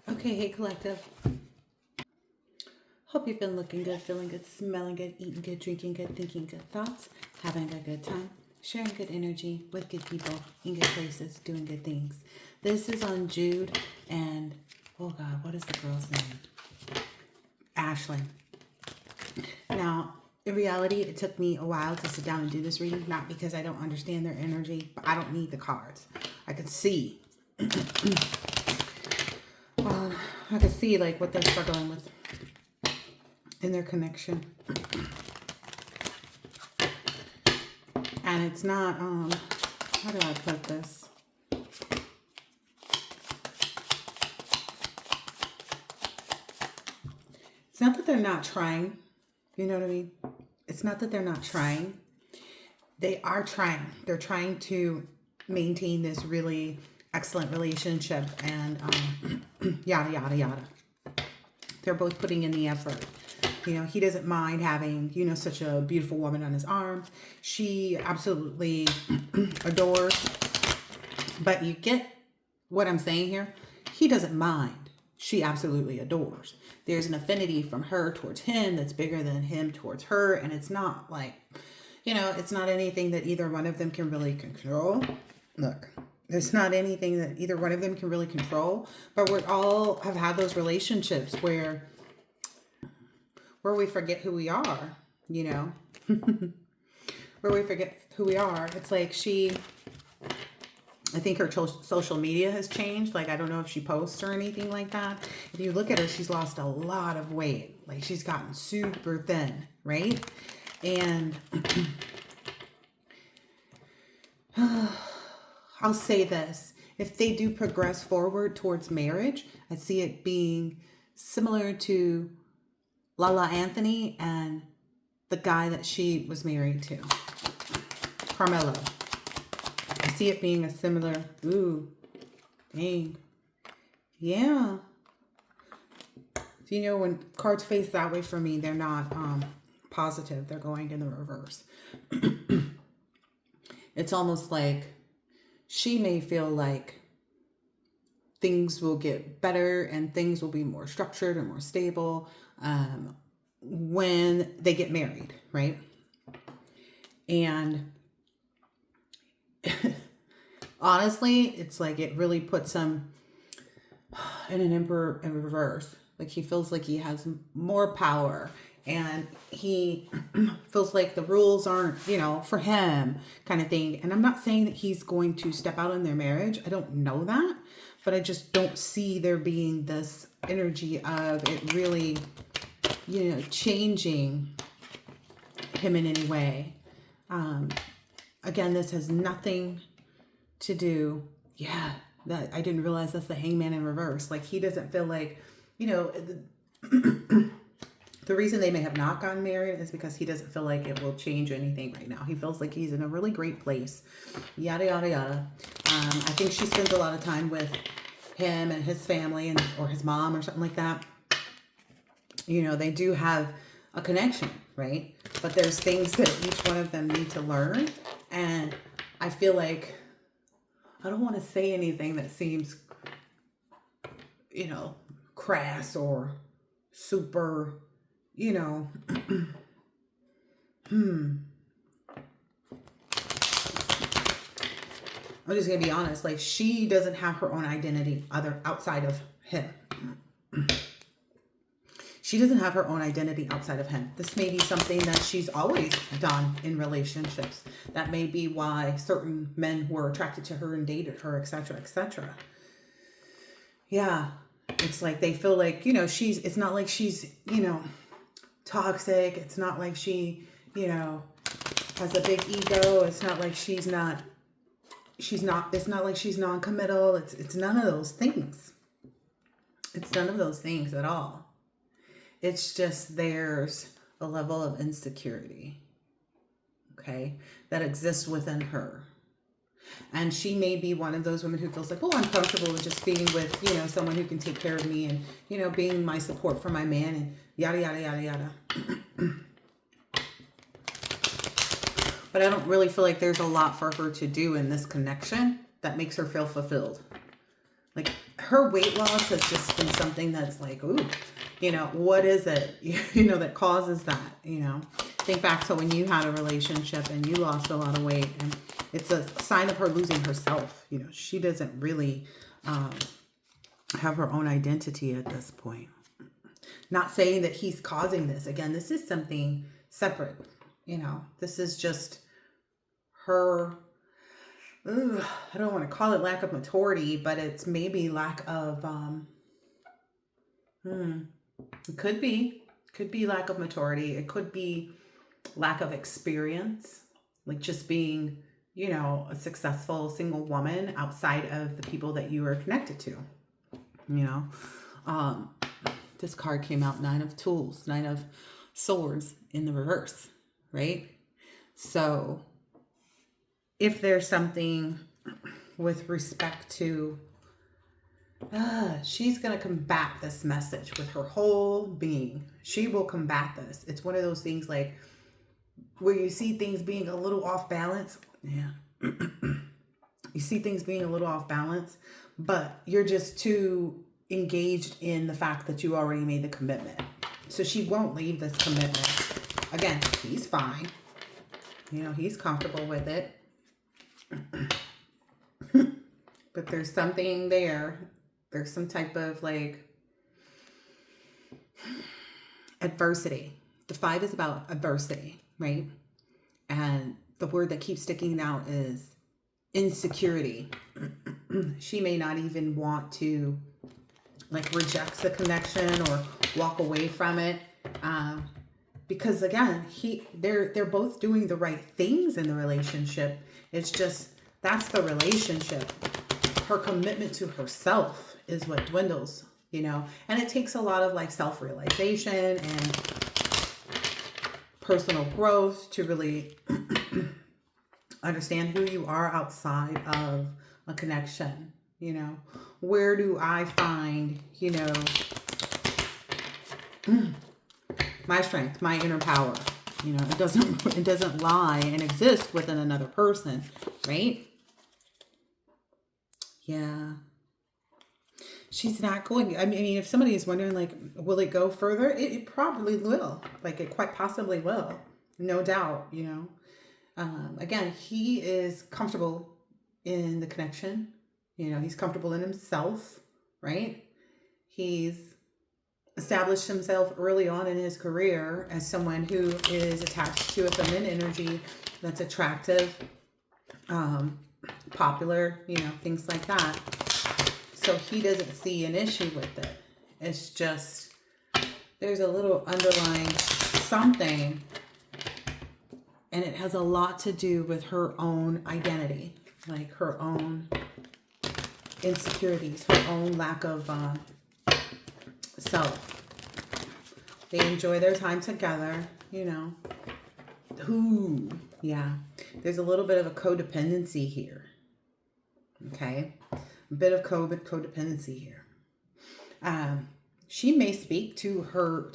Okay, hey collective. Hope you've been looking good, feeling good, smelling good, eating good, drinking good, thinking good thoughts, having a good time, sharing good energy with good people, in good places, doing good things. This is on Jude and, oh God, what is the girl's name? Ashlyn. Now, in reality, it took me a while to sit down and do this reading, not because I don't understand their energy, but I don't need the cards. I can see. I can see like what they're struggling with in their connection. And it's not, how do I put this? It's not that they're not trying. You know what I mean? It's not that they're not trying. They are trying. They're trying to maintain this really excellent relationship and yada, yada, yada. They're both putting in the effort. You know, he doesn't mind having, you know, such a beautiful woman on his arm. She absolutely adores. But you get what I'm saying here? He doesn't mind. She absolutely adores. There's an affinity from her towards him that's bigger than him towards her. And it's not like, you know, it's not anything that either one of them can really control. Look, there's not anything that either one of them can really control. But we all have had those relationships where we forget who we are, you know, where we forget who we are. It's like I think her social media has changed. Like, I don't know if she posts or anything like that. If you look at her, she's lost a lot of weight. Like, she's gotten super thin, right? And I'll say this. If they do progress forward towards marriage, I see it being similar to Lala Anthony and the guy that she was married to, Carmelo. I see it being a similar, ooh, dang. Yeah. You know, when cards face that way for me, they're not positive. They're going in the reverse. It's almost like she may feel like things will get better and things will be more structured and more stable when they get married, right? And honestly, it's like it really puts him in an emperor in reverse. Like, he feels like he has more power and he feels like the rules aren't, you know, for him, kind of thing. And I'm not saying that he's going to step out in their marriage. I don't know that, but I just don't see there being this energy of it really, you know, changing him in any way. Again, this has nothing to do. Yeah, that I didn't realize that's the Hangman in reverse. Like, he doesn't feel like, you know, the reason they may have not gotten married is because he doesn't feel like it will change anything right now. He feels like he's in a really great place. Yada, yada, yada. I think she spends a lot of time with him and his family and or his mom or something like that. You know, they do have a connection, right? But there's things that each one of them need to learn. And I feel like I don't want to say anything that seems, you know, crass or super, you know, I'm just going to be honest. Like, she doesn't have her own identity outside of him. She doesn't have her own identity outside of him. This may be something that she's always done in relationships. That may be why certain men were attracted to her and dated her, etc., etc. Yeah. It's like they feel like, you know, it's not like she's, you know, toxic. It's not like she, you know, has a big ego. It's not like it's not like she's non-committal. It's none of those things. It's none of those things at all. It's just there's a level of insecurity, okay, that exists within her. And she may be one of those women who feels like, oh, I'm comfortable with just being with, you know, someone who can take care of me and, you know, being my support for my man and yada, yada, yada, yada. But I don't really feel like there's a lot for her to do in this connection that makes her feel fulfilled. Like her weight loss has just been something that's like, ooh, you know, what is it, you know, that causes that, you know? Think back to when you had a relationship and you lost a lot of weight, and it's a sign of her losing herself. You know, she doesn't really have her own identity at this point. Not saying that he's causing this. Again, this is something separate. You know, this is just her, I don't want to call it lack of maturity, but it's maybe lack of, it could be lack of maturity. It could be lack of experience, like just being, you know, a successful single woman outside of the people that you are connected to, you know. This card came out, 9 of Tools, 9 of Swords in the reverse, right? So if there's something with respect to, she's going to combat this message with her whole being. She will combat this. It's one of those things like where you see things being a little off balance. Yeah. You see things being a little off balance, but you're just too engaged in the fact that you already made the commitment. So she won't leave this commitment. Again, he's fine. You know, he's comfortable with it. But there's something there. There's some type of like adversity. The 5 is about adversity, right? And the word that keeps sticking out is insecurity. She may not even want to like reject the connection or walk away from it. Because again, they're both doing the right things in the relationship. It's just, that's the relationship. Her commitment to herself is what dwindles, you know, and it takes a lot of like self-realization and personal growth to really understand who you are outside of a connection. You know, where do I find, you know, my strength, my inner power? You know, it doesn't lie and exist within another person, right? Yeah. She's not going, I mean, if somebody is wondering, like, will it go further? It probably will. Like, it quite possibly will. No doubt, you know. Again, he is comfortable in the connection. You know, he's comfortable in himself, right? He's established himself early on in his career as someone who is attached to a feminine energy that's attractive, popular, you know, things like that. So he doesn't see an issue with it. It's just, there's a little underlying something, and it has a lot to do with her own identity, like her own insecurities, her own lack of self. They enjoy their time together, you know. Ooh, yeah. There's a little bit of a codependency here. Okay. A bit of codependency here. She may speak to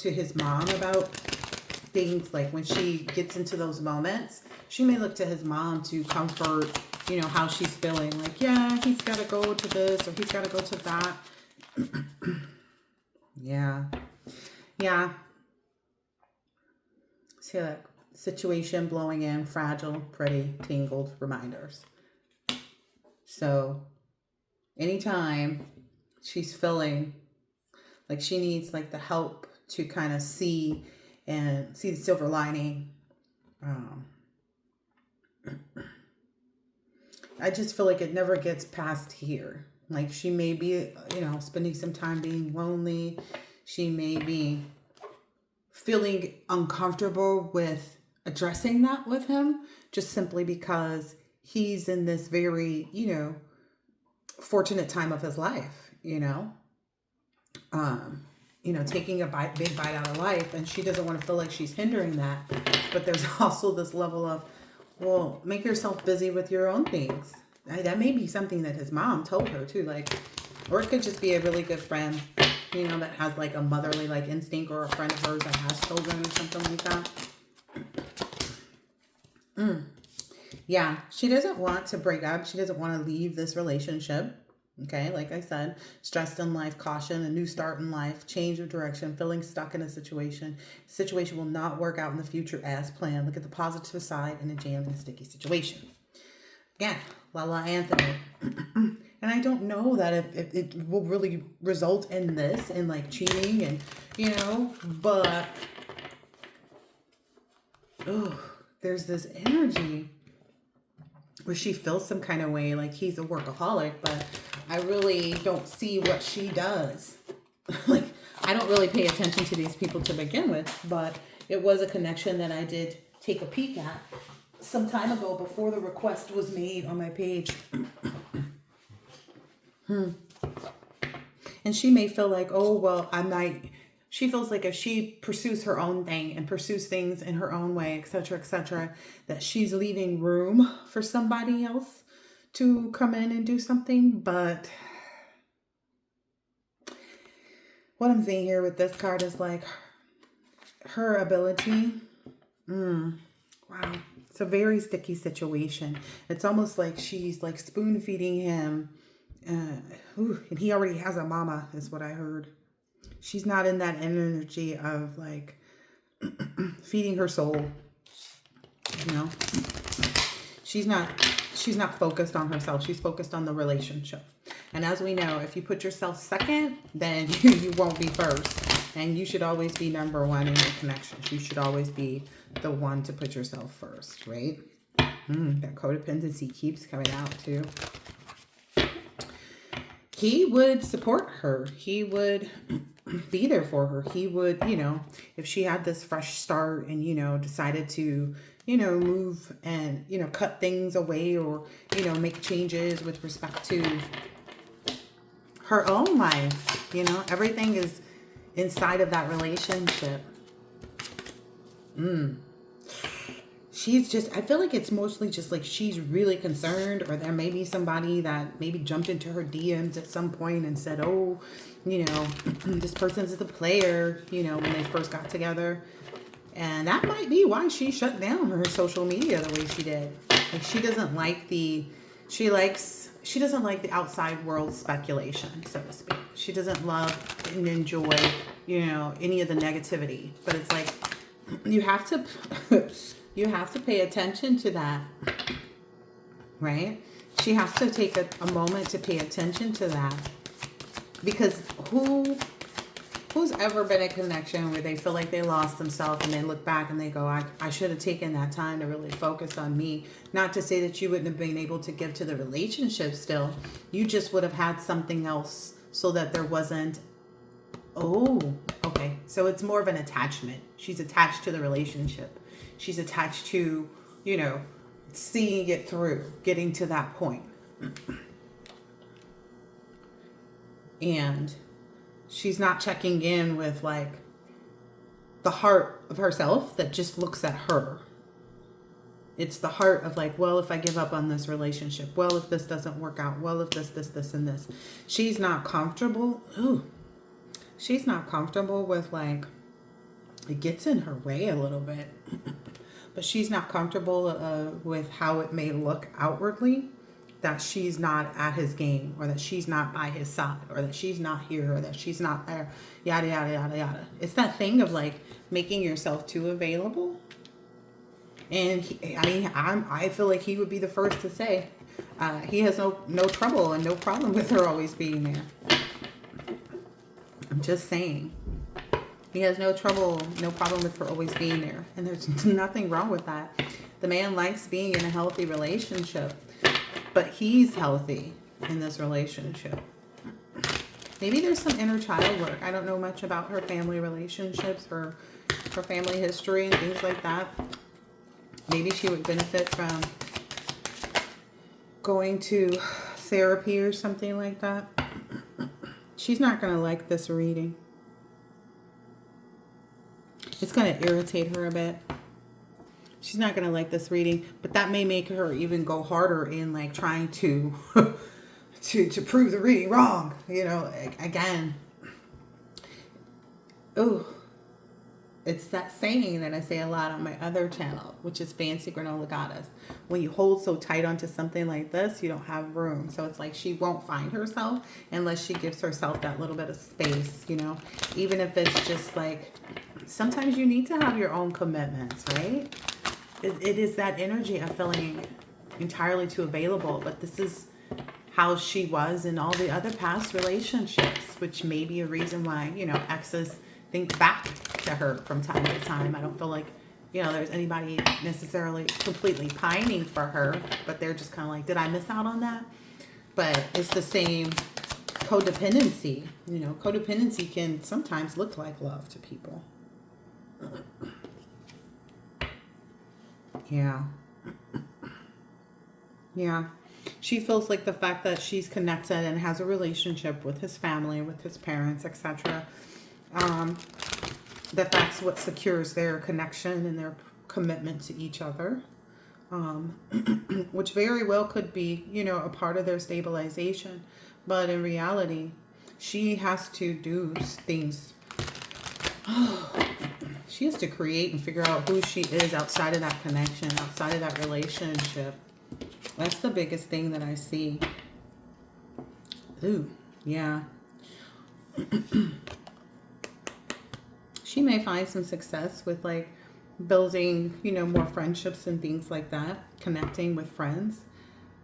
his mom about things like when she gets into those moments. She may look to his mom to comfort, you know, how she's feeling. Like, yeah, he's got to go to this or he's got to go to that. Yeah. Yeah. See that situation blowing in, fragile, pretty, tangled reminders. So anytime she's feeling like she needs like the help to kind of see the silver lining, I just feel like it never gets past here. Like she may be, you know, spending some time being lonely. She may be feeling uncomfortable with addressing that with him, just simply because he's in this very, you know, fortunate time of his life, you know, taking a big bite out of life, and she doesn't want to feel like she's hindering that. But there's also this level of, well, make yourself busy with your own things. That may be something that his mom told her too, like, or it could just be a really good friend, you know, that has like a motherly like instinct, or a friend of hers that has children or something like that. Yeah, she doesn't want to break up. She doesn't want to leave this relationship. Okay, like I said, stressed in life, caution, a new start in life, change of direction, feeling stuck in a situation. Situation will not work out in the future as planned. Look at the positive side in a jammed and sticky situation. Again, Lala Anthony. And I don't know that if it will really result in this, in like cheating and, but there's this energy where she feels some kind of way like he's a workaholic, but I really don't see what she does. Like, I don't really pay attention to these people to begin with, but it was a connection that I did take a peek at some time ago before the request was made on my page. And she may feel like, oh, well, she feels like if she pursues her own thing and pursues things in her own way, etc., that she's leaving room for somebody else to come in and do something. But what I'm seeing here with this card is like her ability. Wow. It's a very sticky situation. It's almost like she's like spoon feeding him. And he already has a mama, is what I heard. She's not in that energy of like feeding her soul. She's not focused on herself. She's focused on the relationship. And as we know, if you put yourself second, then you won't be first. And you should always be number one in your connections. You should always be the one to put yourself first, right? That codependency keeps coming out too. He would support her. He would be there for her. He would, if she had this fresh start and, decided to, move and, cut things away or, make changes with respect to her own life, everything is inside of that relationship. I feel like it's mostly just like she's really concerned, or there may be somebody that maybe jumped into her DMs at some point and said, oh, this person's the player, when they first got together. And that might be why she shut down her social media the way she did. Like she doesn't like the outside world speculation, so to speak. She doesn't love and enjoy, any of the negativity. But it's like you have to pay attention to that, right? She has to take a moment to pay attention to that, because who's ever been in a connection where they feel like they lost themselves and they look back and they go, I should have taken that time to really focus on me. Not to say that you wouldn't have been able to give to the relationship still. You just would have had something else so that there wasn't, okay. So it's more of an attachment. She's attached to the relationship. She's attached to, seeing it through, getting to that point. And she's not checking in with like the heart of herself that just looks at her. It's the heart of like, well, if I give up on this relationship, well, if this doesn't work out, well, if this, and this. She's not comfortable. She's not comfortable with like, it gets in her way a little bit. But she's not comfortable with how it may look outwardly, that she's not at his game, or that she's not by his side, or that she's not here, or that she's not there, yada, yada, yada, yada. It's that thing of like making yourself too available. And I feel like he would be the first to say he has no trouble and no problem with her always being there. I'm just saying. He has no problem with her always being there. And there's nothing wrong with that. The man likes being in a healthy relationship, but he's healthy in this relationship. Maybe there's some inner child work. I don't know much about her family relationships, her family history and things like that. Maybe she would benefit from going to therapy or something like that. She's not going to like this reading. It's going to irritate her a bit. She's not going to like this reading, but that may make her even go harder in like trying to to prove the reading wrong, again. It's that saying that I say a lot on my other channel, which is Fancy Granola Goddess. When you hold so tight onto something like this, you don't have room. So it's like she won't find herself unless she gives herself that little bit of space, you know, even if it's just like, sometimes you need to have your own commitments, right? It is that energy of feeling entirely too available, but this is how she was in all the other past relationships, which may be a reason why, you know, exes think back to her from time to time. I don't feel like, you know, there's anybody necessarily completely pining for her, but they're just kind of like, did I miss out on that? But it's the same codependency. You know, codependency can sometimes look like love to people. Yeah. Yeah. She feels like the fact that she's connected and has a relationship with his family, with his parents, etc., that's what secures their connection and their commitment to each other, which very well could be, you know, a part of their stabilization. But in reality, she has to do things. She has to create and figure out who she is outside of that connection, outside of that relationship. That's the biggest thing that I see. Ooh, yeah. She may find some success with like building, you know, more friendships and things like that, connecting with friends.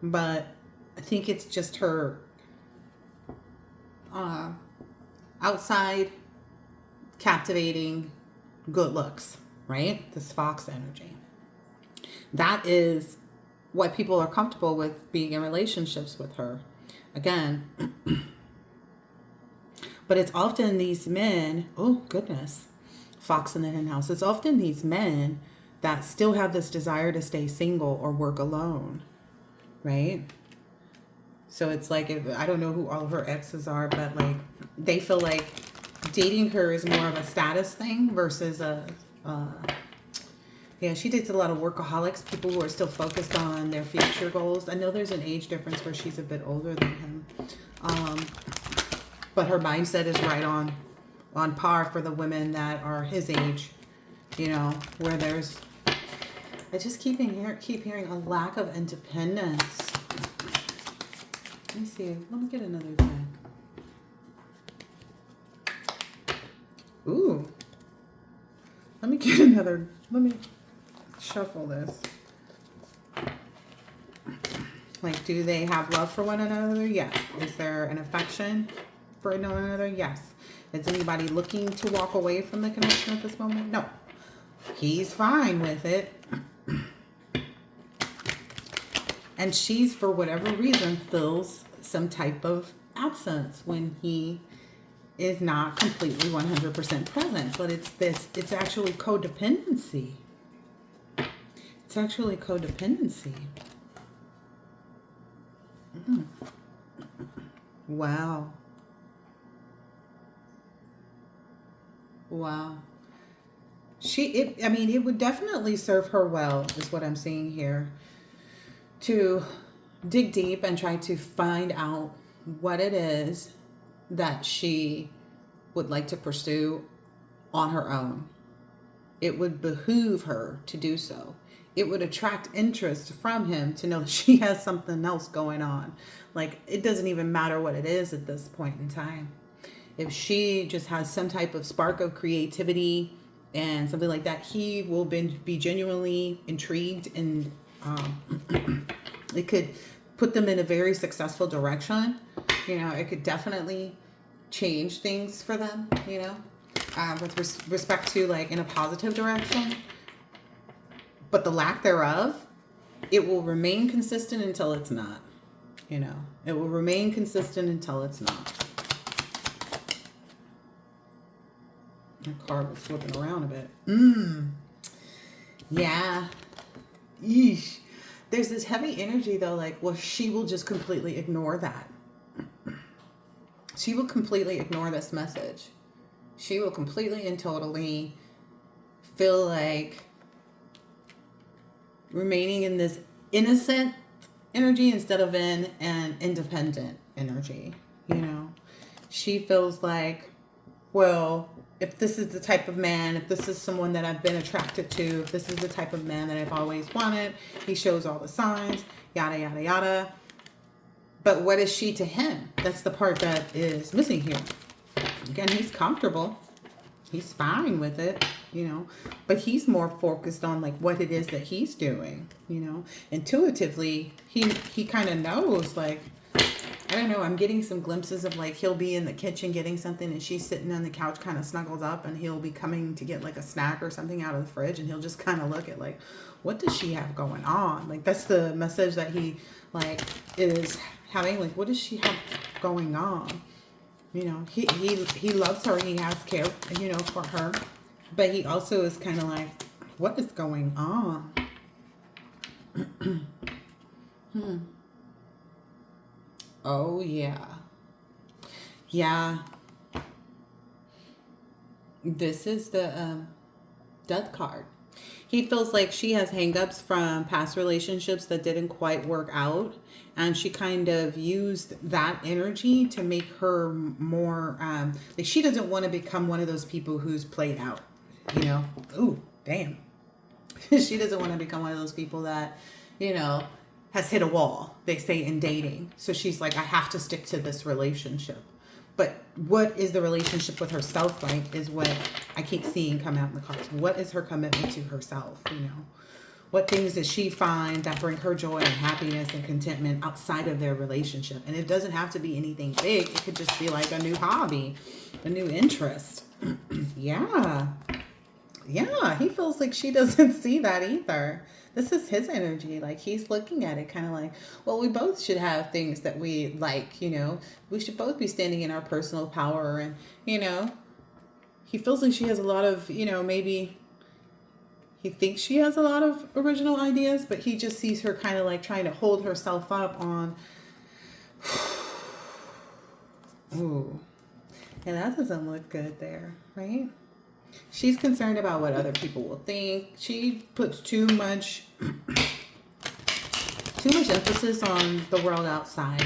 But I think it's just her outside captivating good looks, right? This fox energy. That is what people are comfortable with being in relationships with her. Again, but it's often these men, oh goodness, fox in the hen house. It's often these men that still have this desire to stay single or work alone, right? So it's like, I don't know who all of her exes are, but like they feel like dating her is more of a status thing versus yeah, she dates a lot of workaholics, people who are still focused on their future goals. I know there's an age difference where she's a bit older than him. But her mindset is right on par for the women that are his age, you know, where there's, I just keep hearing a lack of independence. Let me see. Let me get another deck. Ooh. Let me get another. Let me shuffle this. Like, do they have love for one another? Yes. Is there an affection for one another? Yes. Is anybody looking to walk away from the connection at this moment? No. He's fine with it. And she's, for whatever reason, feels some type of absence when he is not completely 100% present. But it's actually codependency. It's actually codependency. Wow. Wow. I mean, it would definitely serve her well, is what I'm seeing here, to dig deep and try to find out what it is that she would like to pursue on her own. It would behoove her to do so. It would attract interest from him to know that she has something else going on. Like, it doesn't even matter what it is at this point in time. If she just has some type of spark of creativity and something like that, he will be genuinely intrigued, and it could put them in a very successful direction. You know, it could definitely change things for them, you know, with respect to, like, in a positive direction. But the lack thereof, it will remain consistent until it's not. You know, it will remain consistent until it's not. My card was flipping around a bit. Yeah. Yeesh. There's this heavy energy, though, like, well, she will just completely ignore that. She will completely ignore this message. She will completely and totally feel like remaining in this innocent energy instead of in an independent energy. You know, she feels like well, if this is the type of man, if this is someone that I've been attracted to, if this is the type of man that I've always wanted, he shows all the signs, yada, yada, yada. But what is she to him? That's the part that is missing here. Again, he's comfortable. He's fine with it, you know, but he's more focused on like what it is that he's doing, you know. Intuitively, he kind of knows, like, I don't know, I'm getting some glimpses of like he'll be in the kitchen getting something and she's sitting on the couch kind of snuggled up, and he'll be coming to get like a snack or something out of the fridge, and he'll just kind of look at like, what does she have going on? Like, that's the message that he like is having, like, what does she have going on? You know, he loves her. He has care, you know, for her. But he also is kind of like, what is going on? Oh, yeah. Yeah. This is the death card. He feels like she has hangups from past relationships that didn't quite work out. And she kind of used that energy to make her more, like, she doesn't want to become one of those people who's played out, you know? Ooh, damn. She doesn't want to become one of those people that, you know, has hit a wall, they say, in dating. So she's like, I have to stick to this relationship. But what is the relationship with herself like is what I keep seeing come out in the cards. What is her commitment to herself, you know? What things does she find that bring her joy and happiness and contentment outside of their relationship? And it doesn't have to be anything big. It could just be like a new hobby, a new interest. Yeah. Yeah, he feels like she doesn't see that either. This is his energy. Like, he's looking at it kind of like, well, we both should have things that we like, you know. We should both be standing in our personal power. And, you know, he feels like she has a lot of, you know, maybe he thinks she has a lot of original ideas, but he just sees her kind of like trying to hold herself up on, ooh, and that doesn't look good there, right? She's concerned about what other people will think. She puts too much emphasis on the world outside.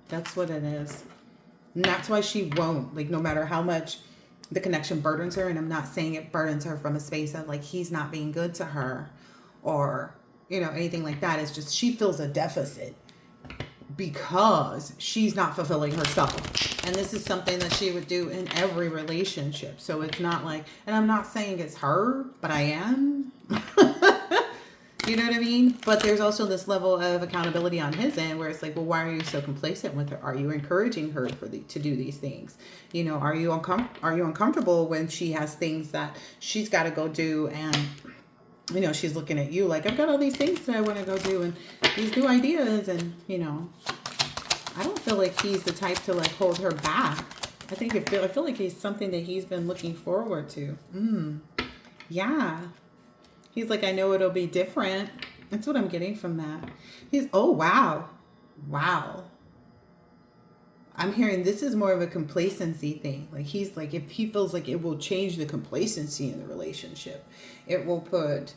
That's what it is. And that's why she won't, like, no matter how much the connection burdens her, and I'm not saying it burdens her from a space of like he's not being good to her or, you know, anything like that. It's just she feels a deficit because she's not fulfilling herself. And this is something that she would do in every relationship. So it's not like, and I'm not saying it's her, but I am. You know what I mean? But there's also this level of accountability on his end where it's like, well, why are you so complacent with her? Are you encouraging her to do these things? You know, are you uncomfortable when she has things that she's got to go do, and, you know, she's looking at you like, I've got all these things that I want to go do and these new ideas, and, you know, I don't feel like he's the type to like hold her back. I feel like he's something that he's been looking forward to. Yeah. He's like, I know it'll be different. That's what I'm getting from that. Oh, wow. Wow. I'm hearing this is more of a complacency thing. Like, he's like, if he feels like it will change the complacency in the relationship, it will put,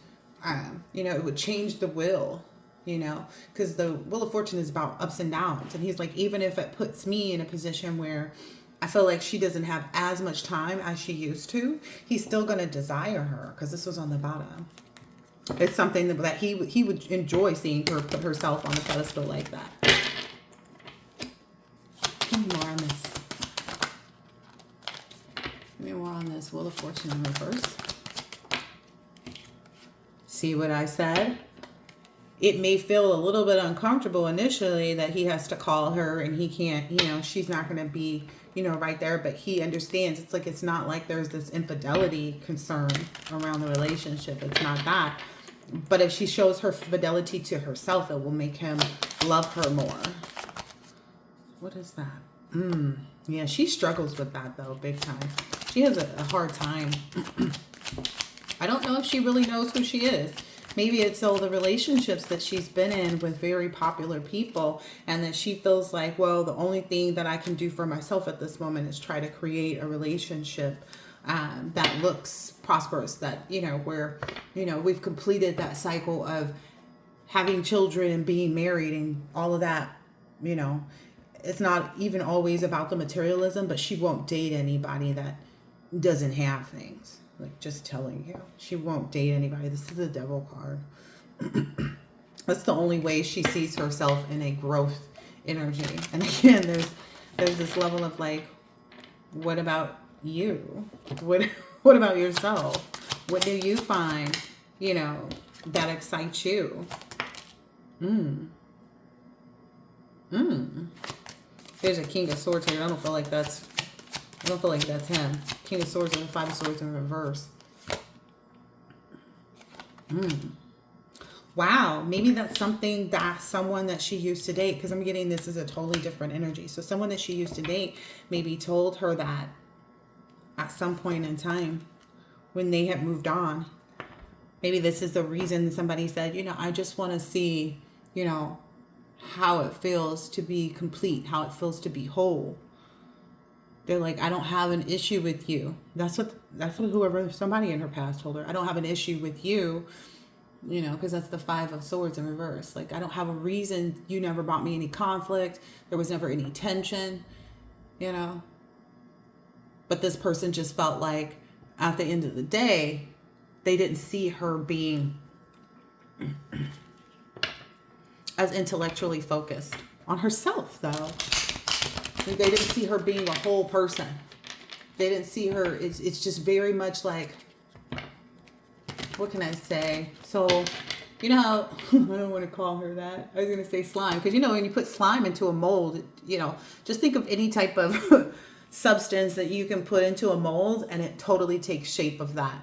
you know, it would change the will, you know, because the Wheel of Fortune is about ups and downs. And he's like, even if it puts me in a position where I feel like she doesn't have as much time as she used to, he's still going to desire her, because this was on the bottom. It's something that he would enjoy seeing her put herself on a pedestal like that. Give me more on this. Give me more on this Wheel of Fortune in reverse. See what I said? It may feel a little bit uncomfortable initially that he has to call her and he can't, you know, she's not going to be, you know, right there, but he understands. It's like, it's not like there's this infidelity concern around the relationship. It's not that. But if she shows her fidelity to herself, it will make him love her more. What is that? Yeah, she struggles with that, though, big time. She has a hard time. I don't know if she really knows who she is. Maybe it's all the relationships that she's been in with very popular people, and that she feels like, well, the only thing that I can do for myself at this moment is try to create a relationship that looks prosperous, that, you know, where, you know, we've completed that cycle of having children and being married and all of that. You know, it's not even always about the materialism, but she won't date anybody that doesn't have things. Like, just telling you. She won't date anybody. This is a devil card. That's the only way she sees herself in a growth energy. And again, there's this level of like, what about you? What about yourself? What do you find, that excites you? There's a King of Swords here. I don't feel like that's him. King of Swords and the Five of Swords in reverse. Wow, maybe that's someone that she used to date, because I'm getting this is a totally different energy. So someone that she used to date maybe told her that at some point in time when they had moved on. Maybe this is the reason somebody said, I just want to see, how it feels to be complete, how it feels to be whole. They're like, I don't have an issue with you. That's what somebody in her past told her. I don't have an issue with you. Because that's the Five of Swords in reverse. Like, I don't have a reason. You never brought me any conflict. There was never any tension, But this person just felt like at the end of the day, they didn't see her being as intellectually focused on herself, though. They didn't see her being a whole person. They didn't see her. It's just very much like, what can I say? So, I don't want to call her that. I was going to say slime. Because, when you put slime into a mold, just think of any type of substance that you can put into a mold and it totally takes shape of that.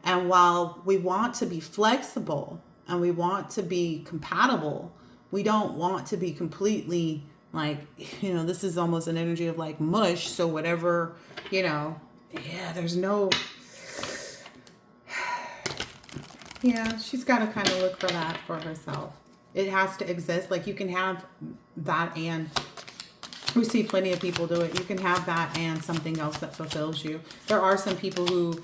And while we want to be flexible and we want to be compatible, we don't want to be completely like, this is almost an energy of like mush. So whatever, there's no... Yeah, she's got to kind of look for that for herself. It has to exist. Like, you can have that and we see plenty of people do it. You can have that and something else that fulfills you. There are some people who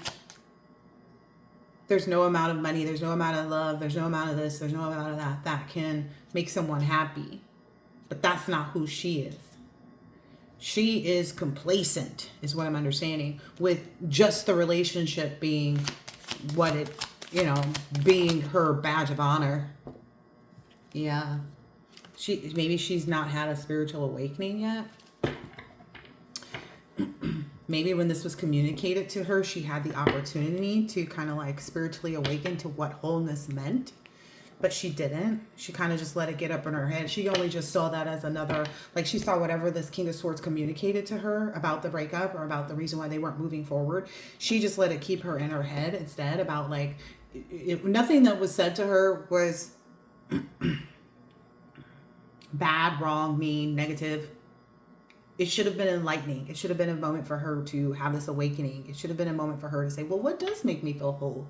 there's no amount of money, there's no amount of love, there's no amount of this, there's no amount of that can make someone happy. But that's not who she is. She is complacent, is what I'm understanding, with just the relationship being what it, being her badge of honor. Yeah. Maybe she's not had a spiritual awakening yet. Maybe when this was communicated to her, she had the opportunity to kind of like spiritually awaken to what wholeness meant. But she didn't. She kind of just let it get up in her head. She only just saw that as another, like she saw whatever this King of Swords communicated to her about the breakup or about the reason why they weren't moving forward. She just let it keep her in her head instead about like, nothing that was said to her was bad, wrong, mean, negative. It should have been enlightening. It should have been a moment for her to have this awakening. It should have been a moment for her to say, well, what does make me feel whole?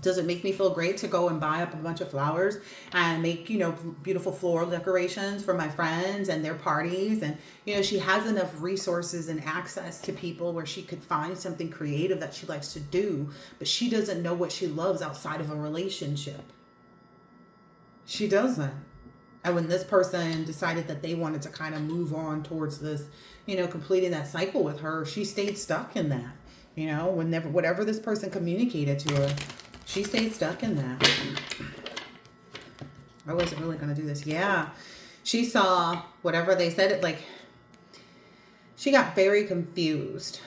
Does it make me feel great to go and buy up a bunch of flowers and make, beautiful floral decorations for my friends and their parties? And, she has enough resources and access to people where she could find something creative that she likes to do, but she doesn't know what she loves outside of a relationship. She doesn't. And when this person decided that they wanted to kind of move on towards this, completing that cycle with her, she stayed stuck in that. Whatever this person communicated to her, she stayed stuck in that. I wasn't really going to do this. Yeah. She saw whatever they said. It like, she got very confused.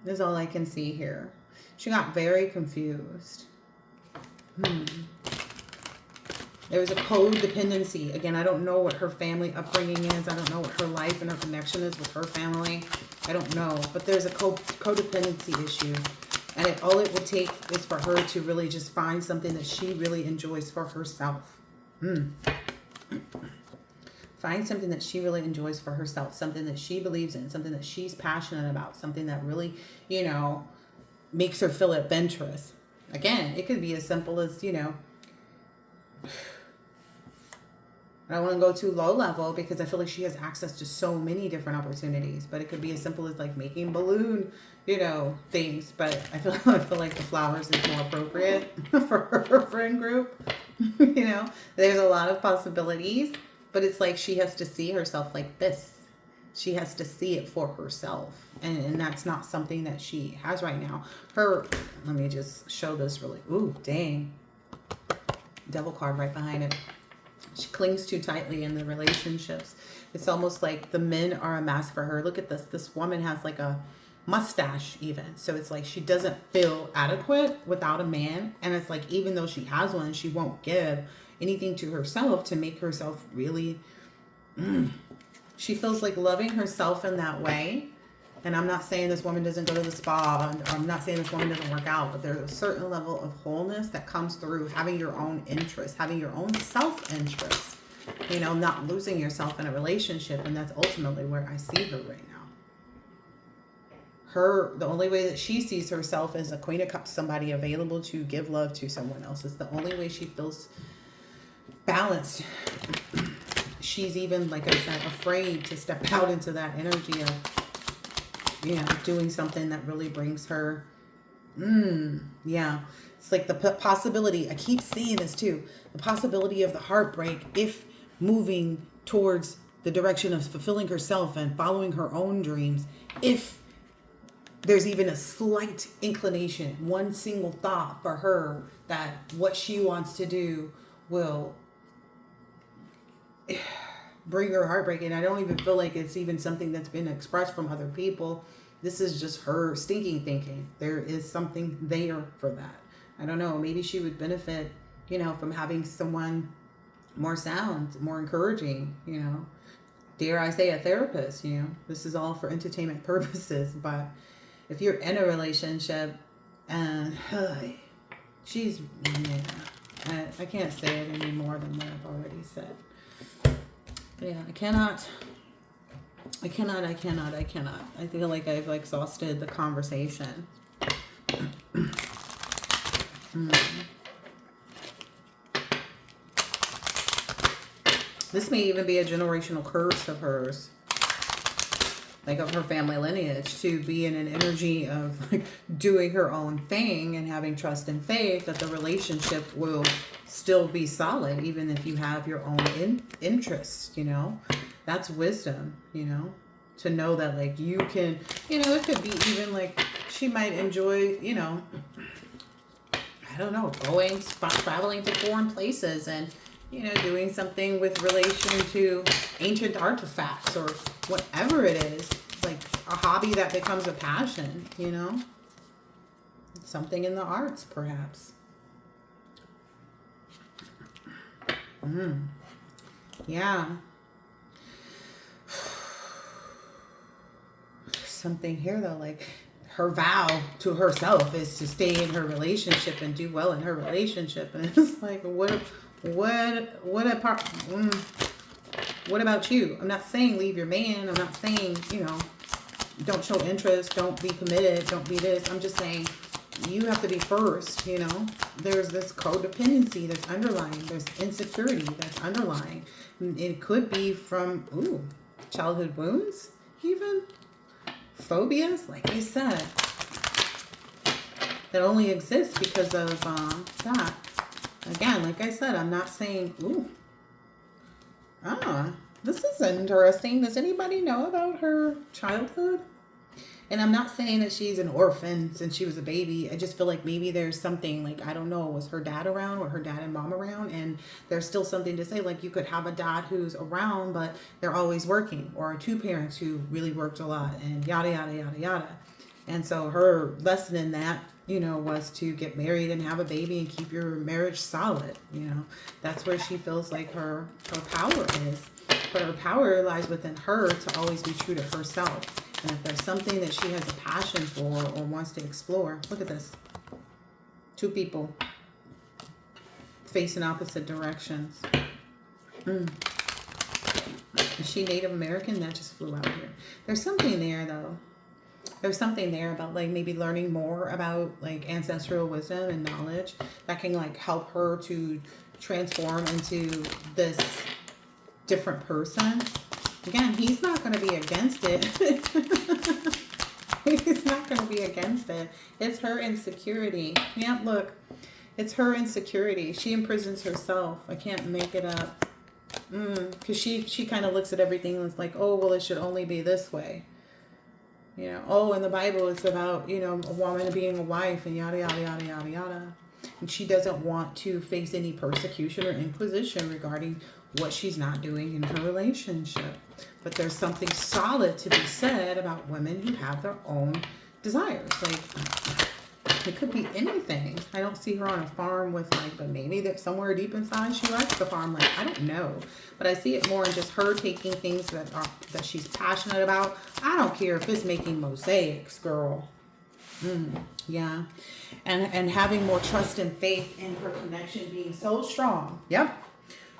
This is all I can see here. She got very confused. There was a codependency. Again, I don't know what her family upbringing is. I don't know what her life and her connection is with her family. I don't know. But there's a codependency issue. And all it would take is for her to really just find something that she really enjoys for herself. Find something that she really enjoys for herself. Something that she believes in. Something that she's passionate about. Something that really, makes her feel adventurous. Again, it could be as simple as, I don't want to go too low level because I feel like she has access to so many different opportunities. But it could be as simple as like making balloon, things. But I feel like the flowers is more appropriate for her friend group. There's a lot of possibilities. But it's like she has to see herself like this. She has to see it for herself. And that's not something that she has right now. Let me just show this really. Ooh, dang. Devil card right behind it. She clings too tightly in the relationships. It's almost like the men are a mask for her. Look at this. This woman has like a mustache even. So it's like she doesn't feel adequate without a man. And it's like even though she has one, she won't give anything to herself to make herself really... She feels like loving herself in that way. And I'm not saying this woman doesn't go to the spa. I'm not saying this woman doesn't work out. But there's a certain level of wholeness that comes through having your own interest, having your own self-interest. You know, not losing yourself in a relationship. And that's ultimately where I see her right now. The only way that she sees herself as a Queen of Cups, somebody available to give love to someone else. It's the only way she feels balanced. She's even, like I said, afraid to step out into that energy of, you know, doing something that really brings her, yeah. It's like the possibility, I keep seeing this too, the possibility of the heartbreak if moving towards the direction of fulfilling herself and following her own dreams, if there's even a slight inclination, one single thought for her that what she wants to do will bring her heartbreak. And I don't even feel like it's even something that's been expressed from other people. This is just her stinking thinking. There is something there for that. I don't know. Maybe she would benefit, you know, from having someone more sound, more encouraging, you know. Dare I say a therapist, you know. This is all for entertainment purposes. But if you're in a relationship and she's, yeah, I can't say it any more than what I've already said. Yeah, I cannot. I feel like I've exhausted the conversation. This may even be a generational curse of hers. Like of her family lineage, to be in an energy of like doing her own thing and having trust and faith that the relationship will still be solid, even if you have your own interests, you know. That's wisdom, you know, to know that like you can, you know, it could be even like she might enjoy, you know, I don't know, traveling to foreign places and, you know, doing something with relation to ancient artifacts or whatever it is, like a hobby that becomes a passion, you know, something in the arts, perhaps. Yeah. Something here though, like her vow to herself is to stay in her relationship and do well in her relationship. And it's like, what about you? I'm not saying leave your man. I'm not saying, you know, don't show interest, don't be committed, don't be this. I'm just saying you have to be first, you know. There's this codependency that's underlying. There's insecurity that's underlying. It could be from, childhood wounds, even. Phobias, like I said, that only exists because of that. Again, like I said, I'm not saying, this is interesting. Does anybody know about her childhood? And I'm not saying that she's an orphan since she was a baby. I just feel like maybe there's something like, I don't know, was her dad around or her dad and mom around? And there's still something to say, like you could have a dad who's around, but they're always working, or two parents who really worked a lot, and yada, yada, yada, yada. And so her lesson in that, you know, was to get married and have a baby and keep your marriage solid. You know, that's where she feels like her power is. But her power lies within her to always be true to herself. And if there's something that she has a passion for or wants to explore, look at this. Two people facing opposite directions. Is she Native American? That just flew out here. There's something there, though. There's something there about like maybe learning more about like ancestral wisdom and knowledge that can like help her to transform into this different person. Again, he's not going to be against it. He's not going to be against it. It's her insecurity. Yeah, look. It's her insecurity. She imprisons herself. I can't make it up. Because she kind of looks at everything and it's like, oh, well, it should only be this way. You know, oh, in the Bible, it's about, you know, a woman being a wife and yada, yada, yada, yada, yada. And she doesn't want to face any persecution or inquisition regarding what she's not doing in her relationship. But there's something solid to be said about women who have their own desires. Like, it could be anything. I don't see her on a farm with like, but maybe that somewhere deep inside she likes the farm. Like, I don't know. But I see it more in just her taking things that she's passionate about. I don't care if it's making mosaics, girl. Yeah. And having more trust and faith in her connection being so strong. Yep.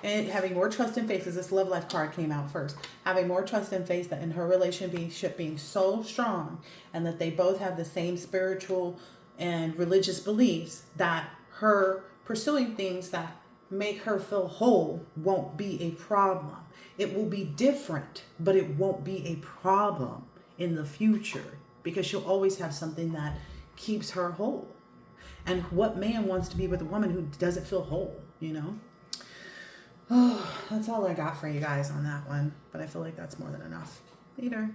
And having more trust and faith, because this love life card came out first. Having more trust and faith that in her relationship being so strong, and that they both have the same spiritual and religious beliefs, that her pursuing things that make her feel whole won't be a problem. It will be different, but it won't be a problem in the future, because she'll always have something that keeps her whole. And what man wants to be with a woman who doesn't feel whole, you know? Oh, that's all I got for you guys on that one. But I feel like that's more than enough. Later.